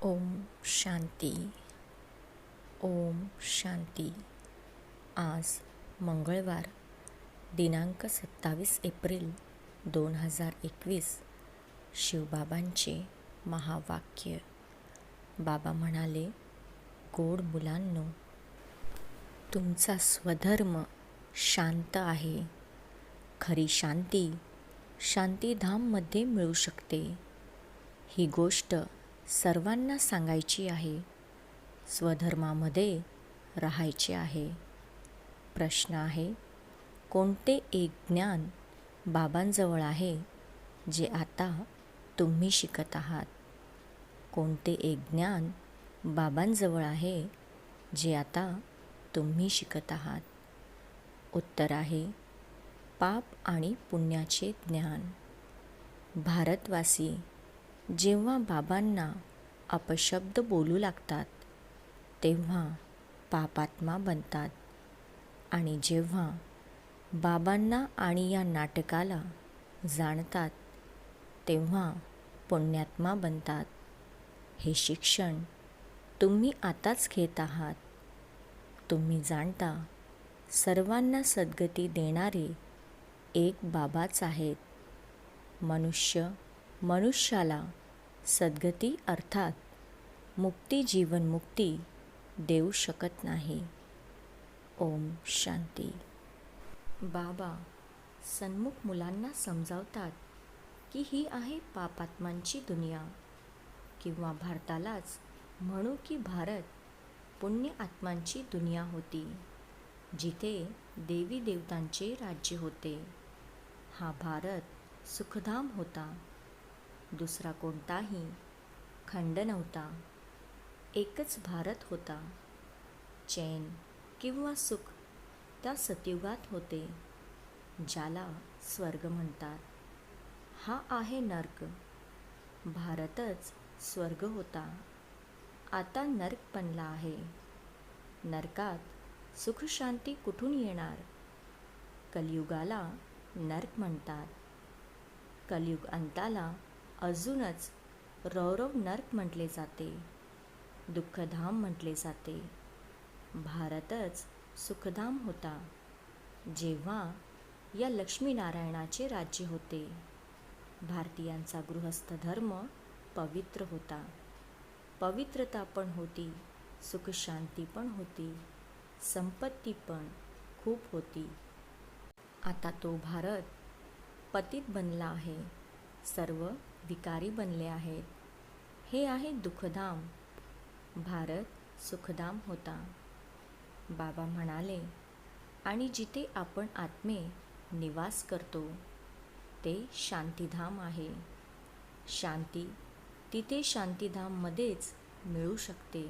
ओम शांती. ओम शांती. आज मंगळवार दिनांक 27 एप्रिल 2021. शिवबाबांचे महावाक्य. बाबा म्हणाले, गोड मुलांनो, तुमचा स्वधर्म शांत आहे. खरी शांती शांतीधाममध्ये मिळू शकते. ही गोष्ट सर्वांना सांगायची आहे. स्वधर्मामध्ये राहायचे आहे. प्रश्न आहे, कोणते एक ज्ञान बाबांजवळ आहे जे आता तुम्ही शिकत आहात? कोणते एक ज्ञान बाबांजवळ आहे जे आता तुम्ही शिकत आहात? उत्तर आहे, पाप आणि पुण्याचे ज्ञान. भारतवासी जेव्हा बाबांना अपशब्द बोलू लागतात तेव्हा पापात्मा बनतात, आणि जेव्हा बाबांना आणि या नाटकाला जाणतात तेव्हा पुण्यात्मा बनतात. हे शिक्षण तुम्ही आताच घेत आहात. तुम्ही जाणता, सर्वांना सद्गती देणारे एक बाबाच आहेत. मनुष्य मनुष्याला सद्गती अर्थात मुक्ती, जीवनमुक्ती देऊ शकत नाही. ओम शांती. बाबा सन्मुख मुलांना समजावतात की ही आहे पापात्मांची दुनिया, किंवा भारतालाच म्हणू की भारत पुण्य आत्मांची दुनिया होती, जिथे देवी देवतांचे राज्य होते. हा भारत सुखधाम होता. दुसरा कोणताही खंड नव्हता. एकच भारत होता. चैन किंवा सुख त्या सतयुगात होते, ज्याला स्वर्ग म्हणतात. हा आहे नर्क. भारतच स्वर्ग होता. आता नर्क बनला आहे. नरकात सुख शांती कुठून येणार? कलियुगाला नर्क म्हणतात. कलियुग अंताला अजूनच रौरव नर्क म्हटले जाते, दुःखधाम म्हटले जाते. भारतच सुखधाम होता, जेव्हा या लक्ष्मीनारायणाचे राज्य होते. भारतीयांचा गृहस्थ धर्म पवित्र होता. पवित्रता पण होती, सुखशांती पण होती, संपत्ती पण खूप होती. आता तो भारत पतित बनला आहे. सर्व विकारी बनले आहेत. हे आहे दुःखधाम. भारत सुखधाम होता. बाबा म्हणाले, आणि जिथे आपण आत्मे निवास करतो ते शांतीधाम आहे. शांती तिथे शांतीधाममध्येच मिळू शकते.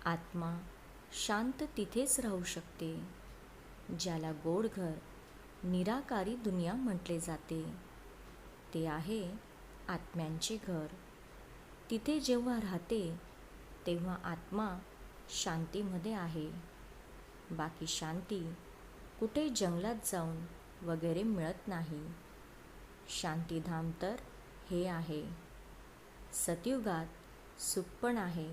आत्मा शांत तिथेच राहू शकते. ज्याला गोडघर निराकारी दुनिया म्हटले जाते, ते आहे आत्म्यांचे घर. तिथे जेव्हा राहते तेव्हा आत्मा शांतीमध्ये आहे. बाकी शांती कुठे जंगलात जाऊन वगैरे मिळत नाही. शांतीधाम तर हे आहे. सतयुगात सुख पण आहे,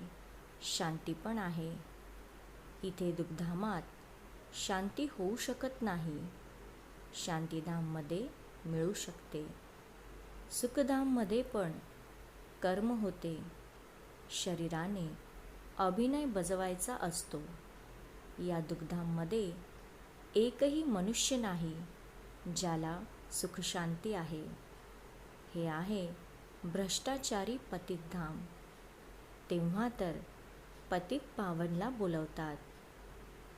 शांती पण आहे. इथे दुःखधामात शांती होऊ शकत नाही. शांतीधाममध्ये मिळू शकते. सुखधाममध्ये पण कर्म होते. शरीराने अभिनय बजवायचा असतो. या दुःखधाममध्ये एकही मनुष्य नाही ज्याला सुखशांती आहे. हे आहे भ्रष्टाचारी पतितधाम. तेव्हा तर पतित पावनला बोलवतात,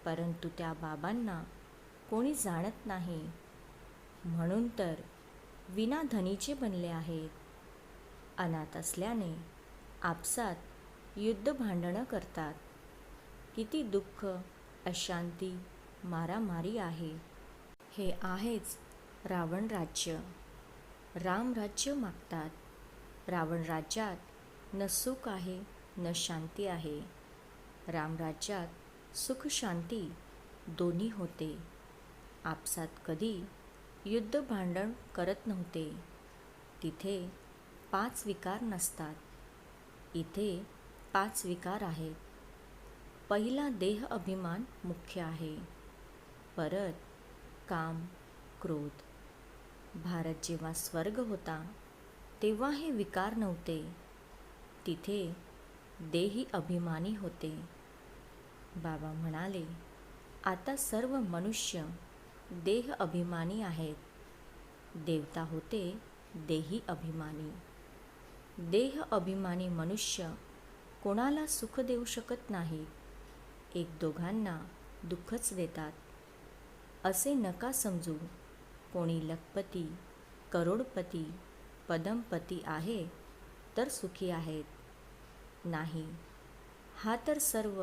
परंतु त्या बाबांना कोणी जाणत नाही. म्हणून तर विनाधनीचे बनले आहेत. अनाथ असल्याने आपसात युद्ध भांडणं करतात. किती दुःख, अशांती, मारामारी आहे. हे आहेच रावण राज्य. राम राज्य मागतात. रावण राज्यात न सुख आहे न शांती आहे. राम राज्यात सुख शांती दोन्ही होते. आपसात कधी युद्ध भांडण करत नव्हते. तिथे 5 विकार नसतात. इथे 5 विकार आहेत. पहिला देह अभिमान मुख्य आहे. परत काम, क्रोध. भारत जेव्हा स्वर्ग होता तेव्हा हे विकार नव्हते. तिथे देही अभिमानी होते. बाबा म्हणाले, आता सर्व मनुष्य देह अभिमानी आहेत. देवता होते देही अभिमानी. देह अभिमानी मनुष्य कोणाला सुख देऊ शकत नाही. एक दोघांना दुःखच देतात. असे नका समजू. कोणी लखपती, करोडपती, पदमपती आहे तर सुखी आहेत. नाही, हा तर सर्व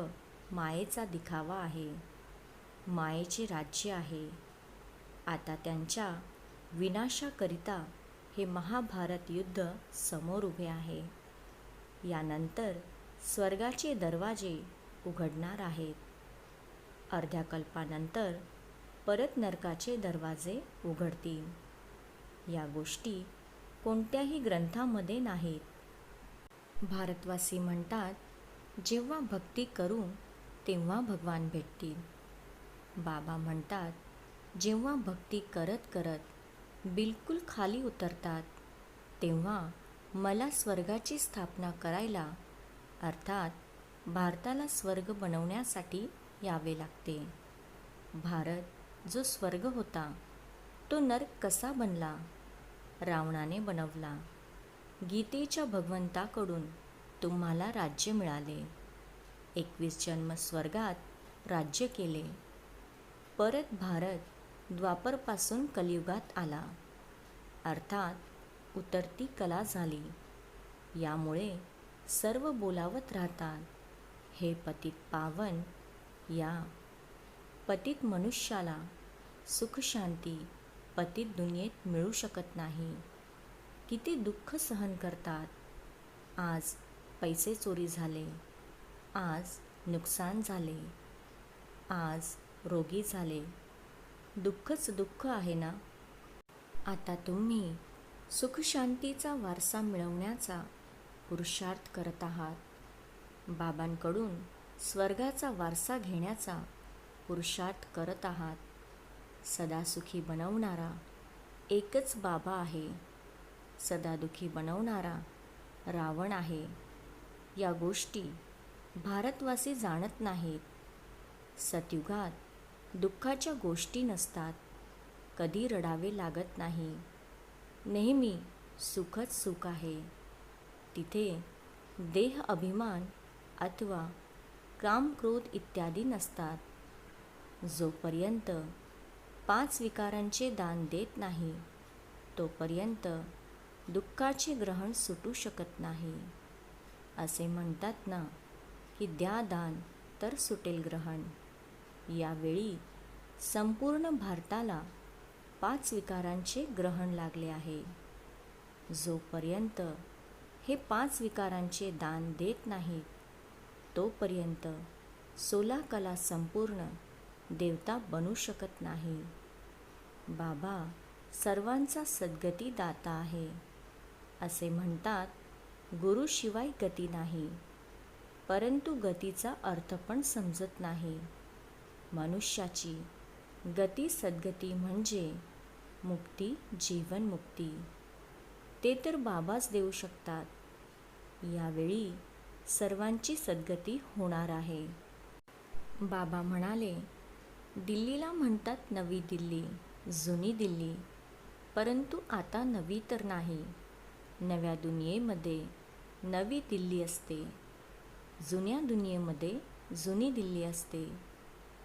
मायेचा दिखावा आहे. मायेचे राज्य आहे. आता त्यांच्या विनाशाकरिता हे महाभारत युद्ध समोर उभे आहे. यानंतर स्वर्गाचे दरवाजे उघडणार आहेत. अर्ध्या कल्पानंतर परत नरकाचे दरवाजे उघडतील. या गोष्टी कोणत्याही ग्रंथामध्ये नाहीत. भारतवासी म्हणतात, जेव्हा भक्ती करू तेव्हा भगवान भेटतील. बाबा म्हणतात, जेव्हा भक्ती करत करत बिलकुल खाली उतरतात तेव्हा मला स्वर्गाची स्थापना करायला, अर्थात भारताला स्वर्ग बनवण्यासाठी यावे लागते. भारत जो स्वर्ग होता तो नरक कसा बनला? रावणाने बनवला. गीतेच्या भगवंताकडून तुम्हाला राज्य मिळाले. 21 जन्म स्वर्गात राज्य केले. परत भारत द्वापरपासून कलियुगात आला, अर्थात उतरती कला झाली. यामुळे सर्व बोलावत राहतात, हे पतित पावन. या पतित मनुष्याला सुख शांती पतित दुनियेत मिळू शकत नाही. किती दुःख सहन करतात. आज पैसे चोरी झाले, आज नुकसान झाले, आज रोगी झाले. दुःखच दुःख आहे ना. आता तुम्ही सुखशांतीचा वारसा मिळवण्याचा पुरुषार्थ करत आहात. बाबांकडून स्वर्गाचा वारसा घेण्याचा पुरुषार्थ करत आहात. सदा सुखी बनवणारा एकच बाबा आहे. सदा दुखी बनवणारा रावण आहे. या गोष्टी भारतवासी जाणत नाहीत. सतयुगात दुःखाच्या गोष्टी नसतात. कधी रडावे लागत नाही. नेहमी सुखच सुख आहे. तिथे देह अभिमान अथवा काम, क्रोध इत्यादी नसतात. जोपर्यंत 5 विकारांचे दान देत नाही तोपर्यंत दुःखाचे ग्रहण सुटू शकत नाही. असे म्हणतात ना की द्या दान तर सुटेल ग्रहण. यावेळी संपूर्ण भारताला 5 विकारांचे ग्रहण लागले आहे. जोपर्यंत हे 5 विकारांचे दान देत नाहीत तोपर्यंत 16 कला संपूर्ण देवता बनू शकत नाही. बाबा सर्वांचा सद्गती दाता आहे. असे म्हणतात, गुरुशिवाय गती नाही. परंतु गतीचा अर्थ पण समजत नाही. मनुष्याची गती सद्गती म्हणजे मुक्ती, जीवनमुक्ती. ते तर बाबाच देऊ शकतात. यावेळी सर्वांची सद्गती होणार आहे. बाबा म्हणाले, दिल्लीला म्हणतात नवी दिल्ली, जुनी दिल्ली. परंतु आता नवी तर नाही. नव्या दुनियेमध्ये नवी दिल्ली असते. जुन्या दुनियेमध्ये जुनी दिल्ली असते.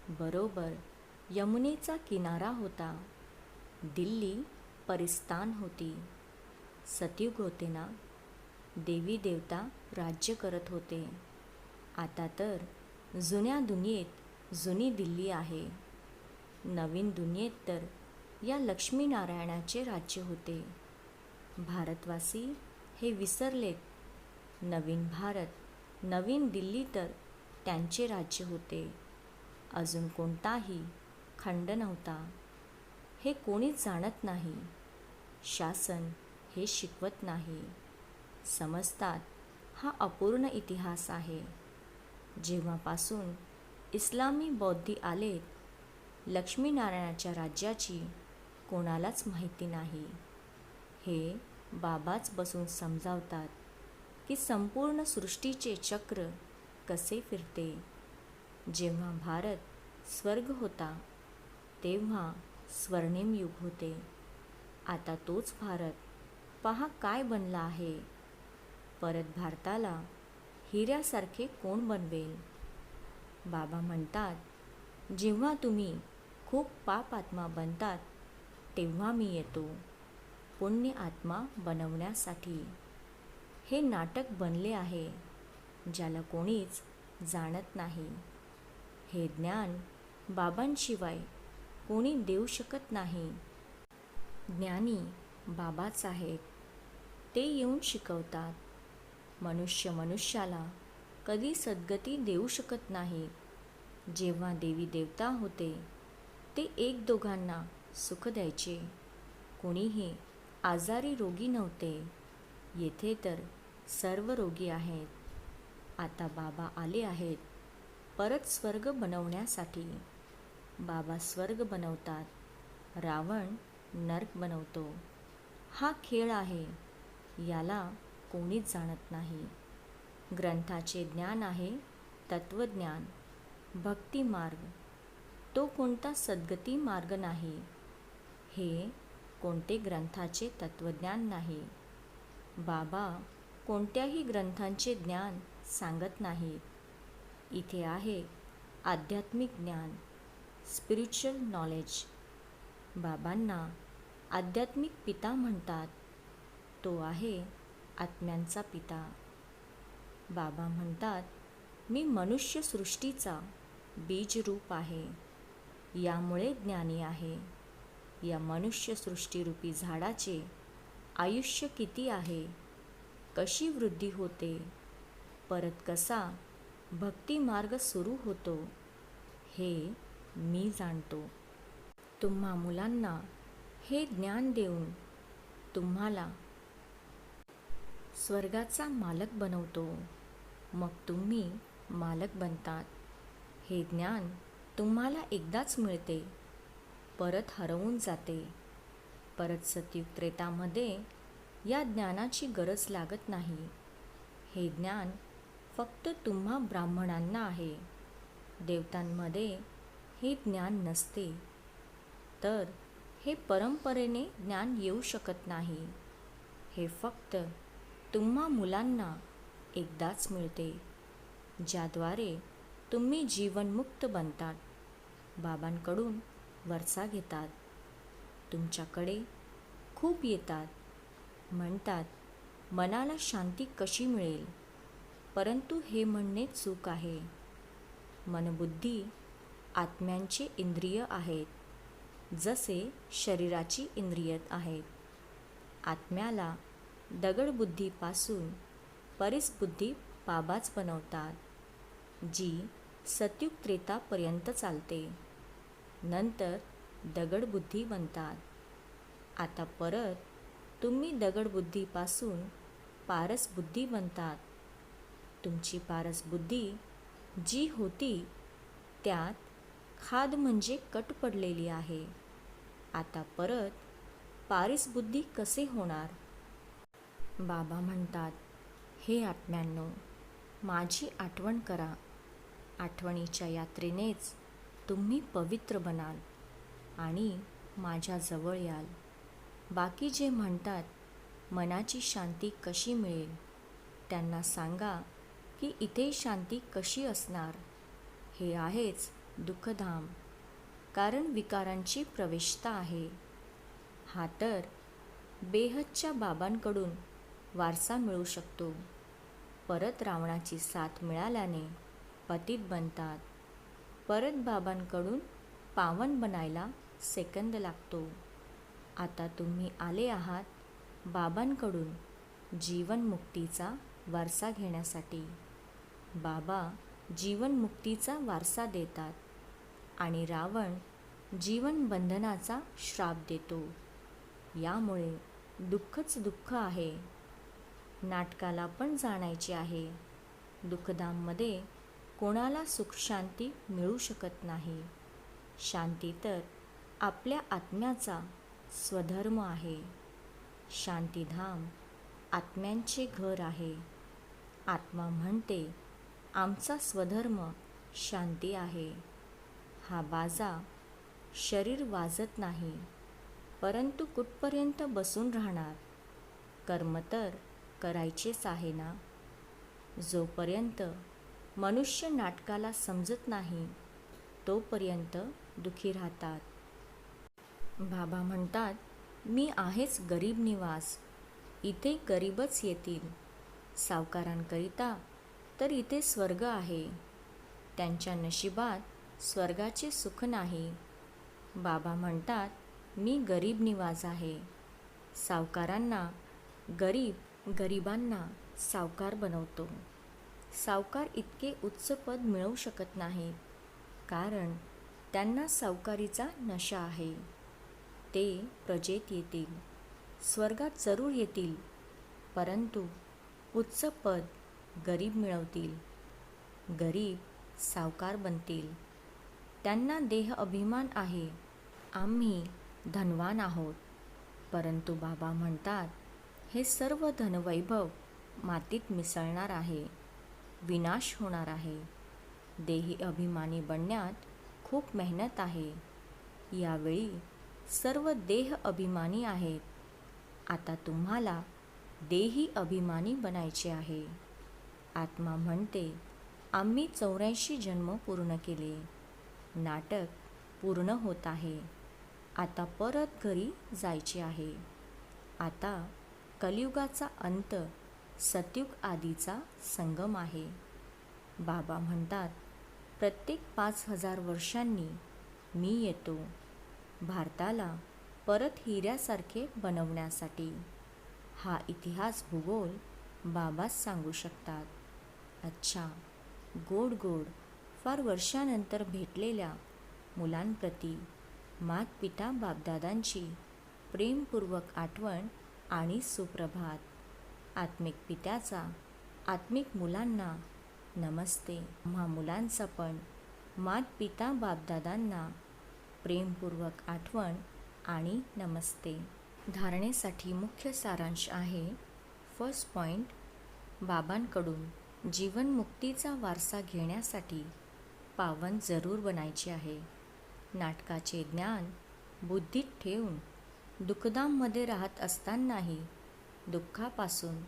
बरोबर यमुनेचा किनारा होता. दिल्ली परिस्थान होती. सतयुग होते ना. देवी देवता राज्य करत होते. आता तर जुन्या दुनियेत जुनी दिल्ली आहे. नवीन दुनियेत तर या लक्ष्मीनारायणाचे राज्य होते. भारतवासी हे विसरलेत. नवीन भारत, नवीन दिल्ली तर त्यांचे राज्य होते. अजून कोणताही खंड नव्हता. हे कोणीच जाणत नाही. शासन हे शिकवत नाही. समजतात हा अपूर्ण इतिहास आहे. जेव्हापासून इस्लामी बौद्धी आलेत, लक्ष्मीनारायणाच्या राज्याची कोणालाच माहिती नाही. हे बाबाच बसून समजावतात की संपूर्ण सृष्टीचे चक्र कसे फिरते. जेव्हा भारत स्वर्ग होता तेव्हा स्वर्णिम युग होते. आता तोच भारत पहा काय बनला आहे. परत भारताला हिऱ्यासारखे कोण बनवेल. बाबा म्हणतात, जेव्हा तुम्ही खूप पाप आत्मा बनतात तेव्हा मी येतो पुण्य आत्मा बनवण्यासाठी. हे नाटक बनले आहे ज्याला कोणीच जाणत नाही. हे ज्ञान बाबांशिवाय कोणी देऊ शकत नाही. ज्ञानी बाबाच आहेत. ते येऊन शिकवतात. मनुष्य मनुष्याला कधी सद्गती देऊ शकत नाही. जेव्हा देवी देवता होते ते एक दोघांना सुख द्यायचे. कोणीही आजारी रोगी नव्हते. येथे तर सर्व रोगी आहेत. आता बाबा आले आहेत परत स्वर्ग बनवण्यासाठी. बाबा स्वर्ग बनवतात, रावण नरक बनवतो. हा खेळ आहे, याला कोणीच जाणत नाही. ग्रंथाचे ज्ञान आहे तत्वज्ञान, भक्ती मार्ग. तो कोणता सद्गती मार्ग नाही. हे कोणते ग्रंथाचे तत्वज्ञान नाही. बाबा कोणत्याही ग्रंथांचे ज्ञान सांगत नाहीत. इथे आहे आध्यात्मिक ज्ञान, स्पिरिच्युअल नॉलेज. बाबांना आध्यात्मिक पिता म्हणतात. तो आहे आत्म्यांचा पिता. बाबा म्हणतात, मी मनुष्य सृष्टीचा बीज रूप आहे. यामुळे ज्ञानी आहे. या मनुष्य सृष्टीरूपी झाडाचे आयुष्य किती आहे, कशी वृद्धी होते, परत कसा भक्ती मार्ग सुरू होतो, हे मी जाणतो. तुम्हा मुलांना हे ज्ञान देऊन तुम्हाला स्वर्गाचा मालक बनवतो. मग तुम्ही मालक बनतात. हे ज्ञान तुम्हाला एकदाच मिळते, परत हरवून जाते. परत सतयुग त्रेतामध्ये या ज्ञानाची गरज लागत नाही. हे ज्ञान फक्त तुम्हा ब्राह्मणांना आहे. देवतांमध्ये हे ज्ञान नसते. तर हे परंपरेने ज्ञान येऊ शकत नाही. हे फक्त तुम्हा मुलांना एकदाच मिळते, ज्याद्वारे तुम्ही जीवनमुक्त बनतात. बाबांकडून वरसा घेतात. तुमच्याकडे खूप येतात. म्हणतात, मनाला शांती कशी मिळेल. परंतु हे म्हणणे चूक आहे. मनबुद्धी आत्म्यांचे इंद्रिय आहेत, जसे शरीराची इंद्रिय आहेत. आत्म्याला दगडबुद्धीपासून परिसबुद्धी बाबाच बनवतात, जी सतयुग त्रेतापर्यंत चालते. नंतर दगडबुद्धी बनतात. आता परत तुम्ही दगडबुद्धीपासून पारसबुद्धी बनतात. तुमची पारसबुद्धी जी होती त्यात खाद म्हणजे कट पडलेली आहे. आता परत पारसबुद्धी कसे होणार. बाबा म्हणतात, हे आत्म्यांनो, माझी आठवण करा. आठवणीच्या यात्रेनेच तुम्ही पवित्र बनाल आणि माझ्या जवळ याल. बाकी जे म्हणतात मनाची शांती कशी मिळेल, त्यांना सांगा की इथे शांती कशी असणार. हे आहेच दुःखधाम, कारण विकारांची प्रवेशता आहे. हा तर बेहदच्या बाबांकडून वारसा मिळू शकतो. परत रावणाची साथ मिळाल्याने पतित बनतात. परत बाबांकडून पावन बनायला सेकंद लागतो. आता तुम्ही आले आहात बाबांकडून जीवनमुक्तीचा वारसा घेण्यासाठी. बाबा जीवनमुक्तीचा वारसा देतात आणि रावण जीवनबंधनाचा श्राप देतो. यामुळे दुःखच दुःख आहे. नाटकाला पण जाणायचे आहे. दुःखधाममध्ये कोणाला सुखशांती मिळू शकत नाही. शांती तर आपल्या आत्म्याचा स्वधर्म आहे. शांतीधाम आत्म्यांचे घर आहे. आत्मा म्हणते, आमचा स्वधर्म शांती आहे. हा बाजा शरीर वाजत नाही, परंतु कुठपर्यंत बसून राहणार? कर्म तर करायचेच आहे ना. जोपर्यंत मनुष्य नाटकाला समजत नाही तोपर्यंत दुःखी राहतात. बाबा म्हणतात, मी आहेच गरीब निवास, इथे गरीबच येतील. सावकारांकरिता तर इथे स्वर्ग आहे. त्यांच्या नशिबात स्वर्गाचे सुख नाही. बाबा म्हणतात, मी गरीब निवाज आहे. सावकारांना गरीब, गरिबांना सावकार बनवतो. सावकार इतके उच्च पद मिळवू शकत नाहीत, कारण त्यांना सावकारीचा नशा आहे. ते प्रजेत येतील, स्वर्गात जरूर येतील, परंतु उच्च पद गरीब मिळवतील. गरीब सावकार बनतील. त्यांना देह अभिमान आहे, आम्ही धनवान आहोत. परंतु बाबा म्हणतात, हे सर्व धनवैभव मातीत मिसळणार आहे, विनाश होणार आहे. देही अभिमानी बनण्यात खूप मेहनत आहे. यावेळी सर्व देह अभिमानी आहेत. आता तुम्हाला देही अभिमानी बनायचे आहे. आत्मा म्हणते, आम्ही 84 जन्म पूर्ण केले. नाटक पूर्ण होत आहे. आता परत घरी जायचे आहे. आता कलियुगाचा अंत सतयुग आदीचा संगम आहे. बाबा म्हणतात, प्रत्येक 5000 वर्षांनी मी येतो, भारताला परत हिऱ्यासारखे बनवण्यासाठी. हा इतिहास भूगोल बाबाच सांगू शकतात. अच्छा, गोड गोड फार वर्षानंतर भेटलेल्या मुलांप्रती मातपिता बापदादांची प्रेमपूर्वक आठवण आणि सुप्रभात. आत्मिक पित्याचा आत्मिक मुलांना नमस्ते. आम्हा मुलांचा पण मातपिता बापदादांना प्रेमपूर्वक आठवण आणि नमस्ते. धारणेसाठी मुख्य सारांश आहे. फर्स्ट पॉईंट, बाबांकडून जीवनमुक्तीचा वारसा घेण्यासाठी पावन जरूर बनायचे आहे. नाटकाचे ज्ञान बुद्धीत ठेवून दुःखधाममध्ये राहत असतानाही दुःखापासून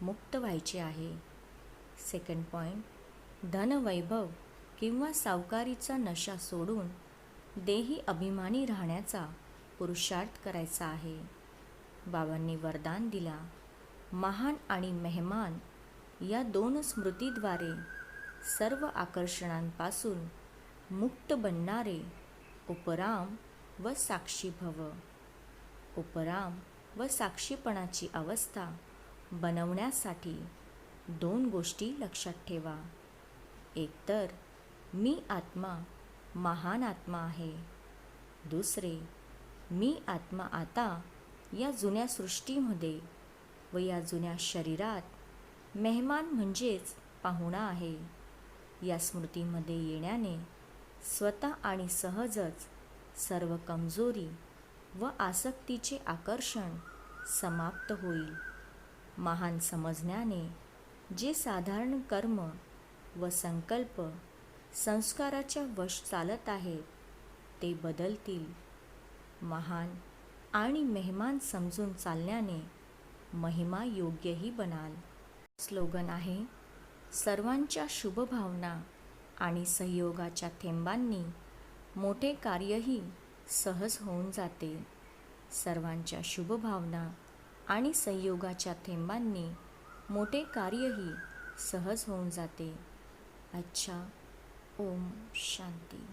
मुक्त व्हायचे आहे. सेकंड पॉईंट, धनवैभव किंवा सावकारीचा नशा सोडून देही अभिमानी राहण्याचा पुरुषार्थ करायचा आहे. बाबांनी वरदान दिला, महान आणि मेहमान या 2 स्मृतीद्वारे सर्व आकर्षणांपासून मुक्त बनणारे उपराम व साक्षी भव. उपराम व साक्षीपणाची अवस्था बनवण्यासाठी 2 गोष्टी लक्षात ठेवा. एक तर मी आत्मा महान आत्मा आहे. दुसरे, मी आत्मा आता या जुन्या सृष्टीमध्ये व या जुन्या शरीरात मेहमान म्हणजेच पाहुणा आहे. या स्मृतीमध्ये येण्याने स्वतः आणि सहजच सर्व कमजोरी व आसक्तीचे आकर्षण समाप्त होईल. महान समजण्याने जे साधारण कर्म व संकल्प संस्काराच्या वश चालत आहेत ते बदलतील. महान आणि मेहमान समजून चालण्याने महिमा योग्यही बनाल. स्लोगन आहे, सर्वांच्या शुभभावना आणि सहयोगाच्या थेंबांनी मोठे कार्यही सहज होऊन जाते. सर्वांच्या शुभभावना आणि संयोगाच्या थेंबांनी मोठे कार्यही सहज होऊन जाते. अच्छा, ओम शांती.